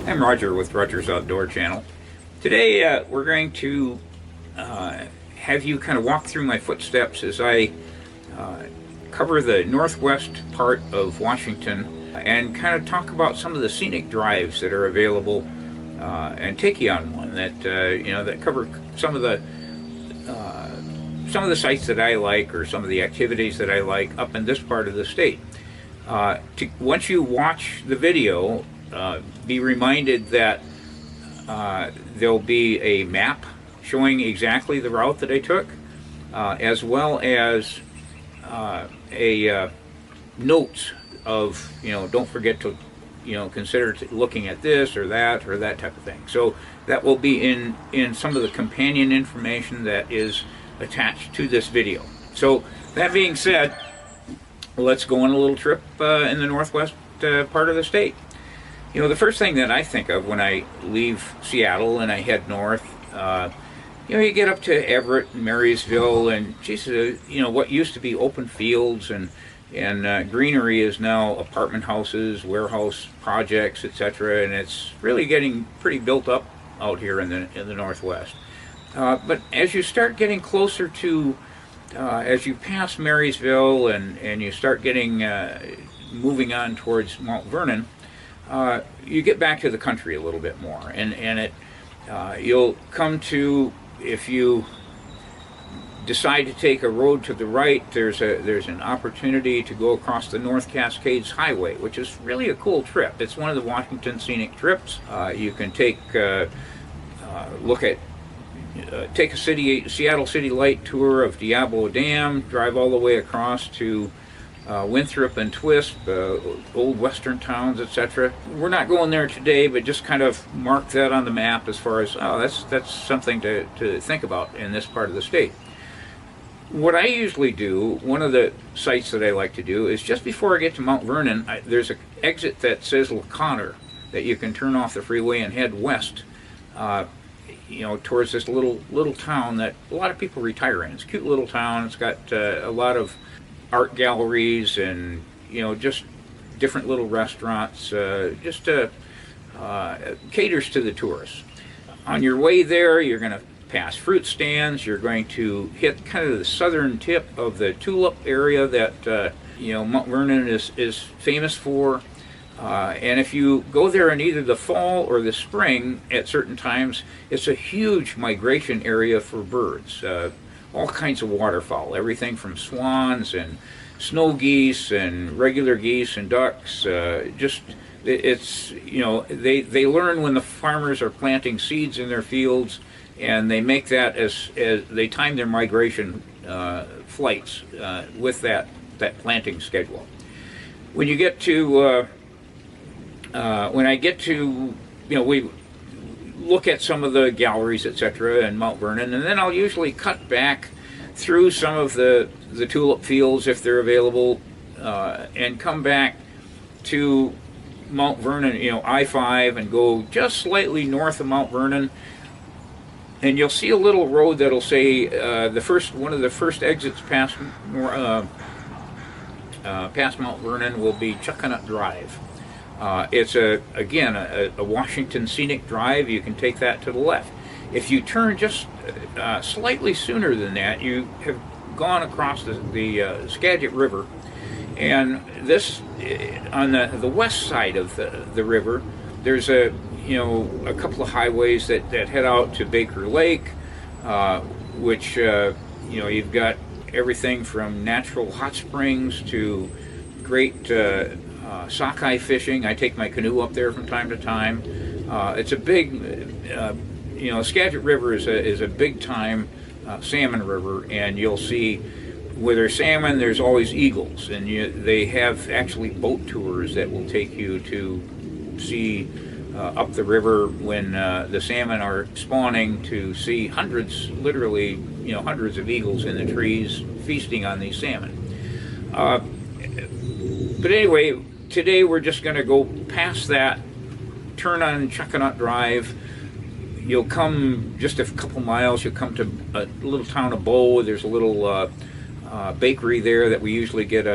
I'm Roger with Rogers Outdoor Channel. Today we're going to have you kind of walk through my footsteps as I cover the northwest part of Washington and kind of talk about some of the scenic drives that are available and take you on one that that cover some of the sites that I like or some of the activities that I like up in this part of the state. Once you watch the video, be reminded that there'll be a map showing exactly the route that I took, as well as notes of, don't forget to, consider looking at this or that type of thing. So that will be in some of the companion information that is attached to this video. So that being said, let's go on a little trip in the northwest part of the state. The first thing that I think of when I leave Seattle and I head north, you get up to Everett and Marysville, and what used to be open fields and greenery is now apartment houses, warehouse projects, etc. And it's really getting pretty built up out here in the northwest. But as you start getting closer to, as you pass Marysville and you start getting moving on towards Mount Vernon, you get back to the country a little bit more, and you'll come to, if you decide to take a road to the right, there's an opportunity to go across the North Cascades Highway, which is really a cool trip. It's one of the Washington scenic trips. You can take a Seattle City Light tour of Diablo Dam, drive all the way across to Winthrop and Twisp, old western towns, etc. We're not going there today, but just kind of mark that on the map as far as, that's something to think about in this part of the state. What I usually do, one of the sites that I like to do, is just before I get to Mount Vernon, there's an exit that says LaConner that you can turn off the freeway and head west, towards this little town that a lot of people retire in. It's a cute little town. It's got a lot of art galleries and just different little restaurants, caters to the tourists. On your way there, you're going to pass fruit stands. You're going to hit kind of the southern tip of the tulip area that Mount Vernon is famous for. And if you go there in either the fall or the spring at certain times, it's a huge migration area for birds. All kinds of waterfowl, everything from swans and snow geese and regular geese and ducks. They learn when the farmers are planting seeds in their fields, and they make that as they time their migration flights with that planting schedule. When you get to we look at some of the galleries, etc., in Mount Vernon, and then I'll usually cut back through some of the tulip fields if they're available, and come back to Mount Vernon, I-5, and go just slightly north of Mount Vernon, and you'll see a little road that'll say one of the first exits past Mount Vernon will be Chuckanut Drive. It's a Washington scenic drive. You can take that to the left. If you turn just slightly sooner than that, you have gone across the Skagit River, and this on the west side of the river, there's a couple of highways that head out to Baker Lake, which you've got everything from natural hot springs to great sockeye fishing. I take my canoe up there from time to time. It's a big, Skagit River is a big time salmon river, and you'll see where there's salmon, there's always eagles, and they have actually boat tours that will take you to see up the river when the salmon are spawning, to see literally hundreds of eagles in the trees feasting on these salmon. But anyway, today we're just going to go past that, turn on Chuckanut Drive. You'll come just a couple miles, you'll come to a little town of Bow. There's a little bakery there that we usually get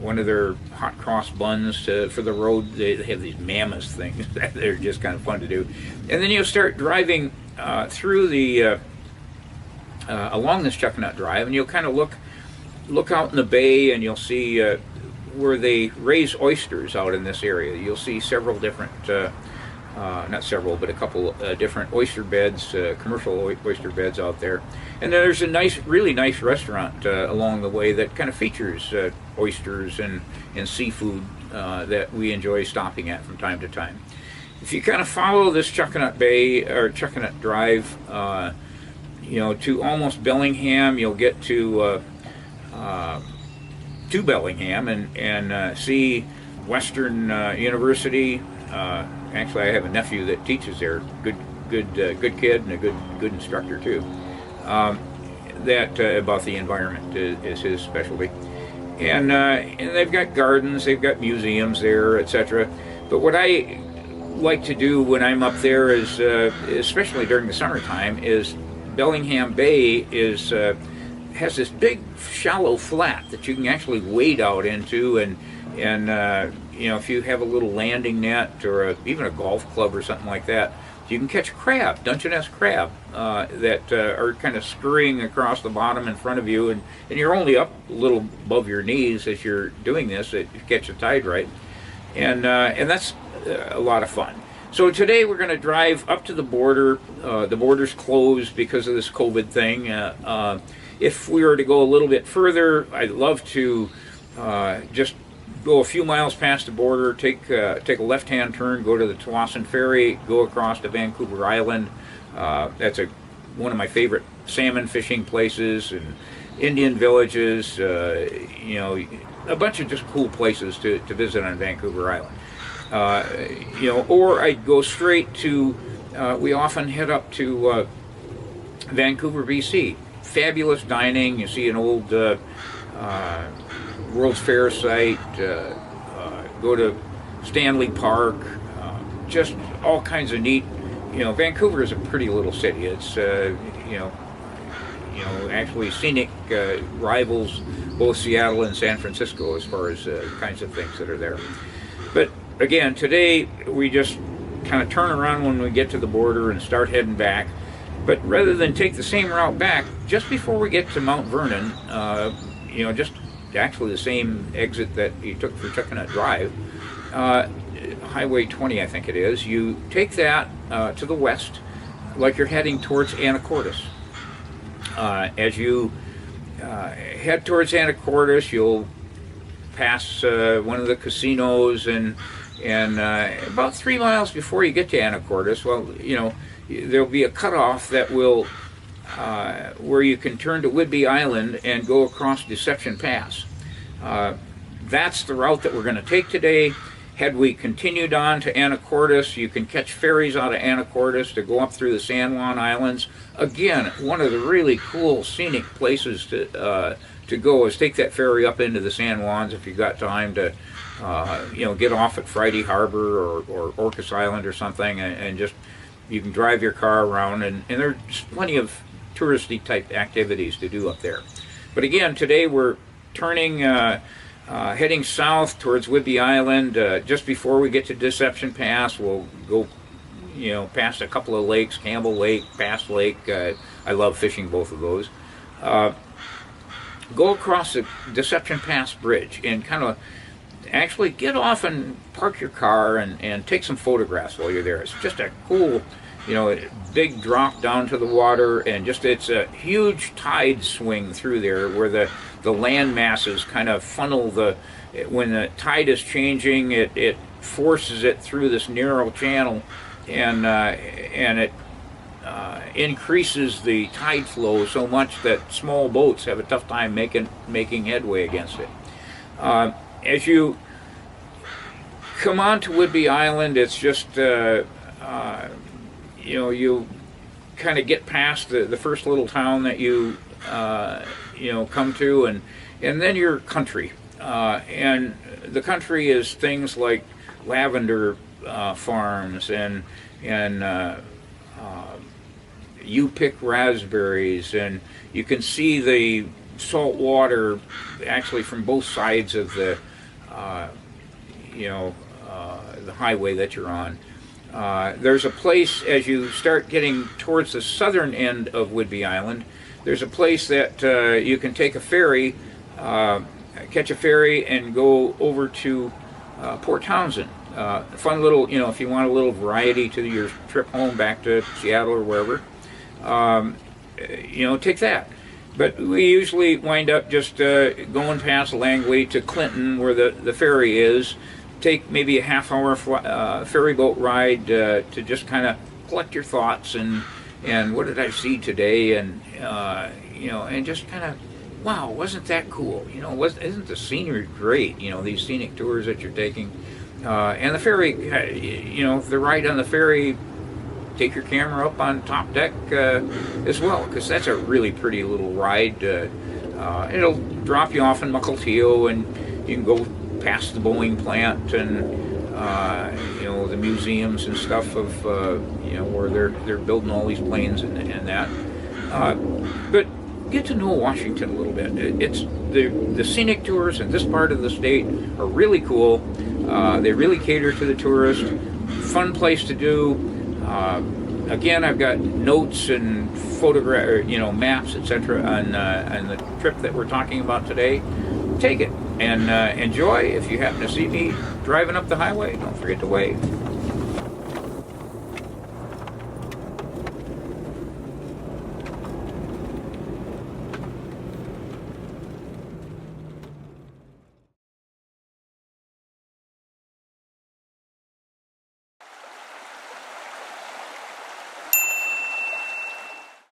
one of their hot cross buns for the road. They have these mammoth things that they're just kind of fun to do. And then you'll start driving through the along this Chuckanut Drive, and you'll kind of look out in the bay, and you'll see where they raise oysters out in this area. You'll see several different, not several, but a couple different oyster beds, commercial oyster beds out there. And there's a really nice restaurant along the way that kind of features oysters and seafood that we enjoy stopping at from time to time. If you kind of follow this Chuckanut Bay or Chuckanut Drive, to almost Bellingham, you'll get to Bellingham and see Western University. Actually, I have a nephew that teaches there. Good kid and a good instructor too. That about the environment is his specialty, and they've got gardens, they've got museums there, etc. But what I like to do when I'm up there is, especially during the summertime, is Bellingham Bay has this big shallow flat that you can actually wade out into, and if you have a little landing net or even a golf club or something like that, you can catch crab, Dungeness crab, that are kind of scurrying across the bottom in front of you, and you're only up a little above your knees as you're doing this to catch the tide right, and that's a lot of fun. So today we're going to drive up to the border. The border's closed because of this COVID thing. If we were to go a little bit further, I'd love to just go a few miles past the border, take a left-hand turn, go to the Tsawwassen Ferry, go across to Vancouver Island. That's one of my favorite salmon fishing places, and Indian villages. A bunch of just cool places to visit on Vancouver Island. Or I'd go straight to. We often head up to Vancouver, BC. Fabulous dining. You see an old World's Fair site. Go to Stanley Park. Just all kinds of neat. Vancouver is a pretty little city. It's actually scenic rivals both Seattle and San Francisco as far as kinds of things that are there. But again, today we just kind of turn around when we get to the border and start heading back. But rather than take the same route back, just before we get to Mount Vernon, just actually the same exit that you took for Chuckanut Drive, Highway 20 I think it is, you take that to the west like you're heading towards Anacortes. As you head towards Anacortes, you'll pass one of the casinos, and about 3 miles before you get to Anacortes, there'll be a cutoff that will where you can turn to Whidbey Island and go across Deception Pass. That's the route that we're going to take today. Had we continued on to Anacortes, you can catch ferries out of Anacortes to go up through the San Juan Islands. Again, one of the really cool scenic places to go is take that ferry up into the San Juans if you've got time to get off at Friday Harbor or Orcas Island or something, and just you can drive your car around, and there's plenty of touristy type activities to do up there. But again, today we're turning heading south towards Whidbey Island. Just before we get to Deception Pass, we'll go past a couple of lakes, Campbell Lake, Bass Lake. I love fishing both of those. Go across the Deception Pass Bridge and kind of actually get off and park your car and take some photographs while you're there. It's just a cool, big drop down to the water, and it's a huge tide swing through there where the land masses kind of funnel when the tide is changing, it forces it through this narrow channel, and it increases the tide flow so much that small boats have a tough time making headway against it. As you come on to Whidbey Island, it's just you kind of get past the first little town that you come to, and then you're country, and the country is things like lavender farms, and you pick raspberries, and you can see the salt water actually from both sides of the you know, the highway that you're on. There's a place as you start getting towards the southern end of Whidbey Island. There's a place that you can take a ferry, catch a ferry, and go over to Port Townsend. Fun little, you know, if you want a little variety to your trip home back to Seattle or wherever, you know, take that. But we usually wind up just going past Langley to Clinton, where the ferry is. Take maybe a half-hour ferry boat ride to just kind of collect your thoughts and what did I see today, and you know, and just kind of, wow, wasn't that cool? You know, isn't the scenery great? You know, these scenic tours that you're taking, and the ferry, you know, the ride on the ferry. Take your camera up on top deck as well, because that's a really pretty little ride. It'll drop you off in Mukilteo, and you can go past the Boeing plant and you know, the museums and stuff of you know, where they're building all these planes and that. But get to know Washington a little bit. It's the scenic tours in this part of the state are really cool. They really cater to the tourist. Fun place to do. Again, I've got notes and you know, maps, etc. on the trip that we're talking about today. Take it and enjoy. If you happen to see me driving up the highway, don't forget to wave.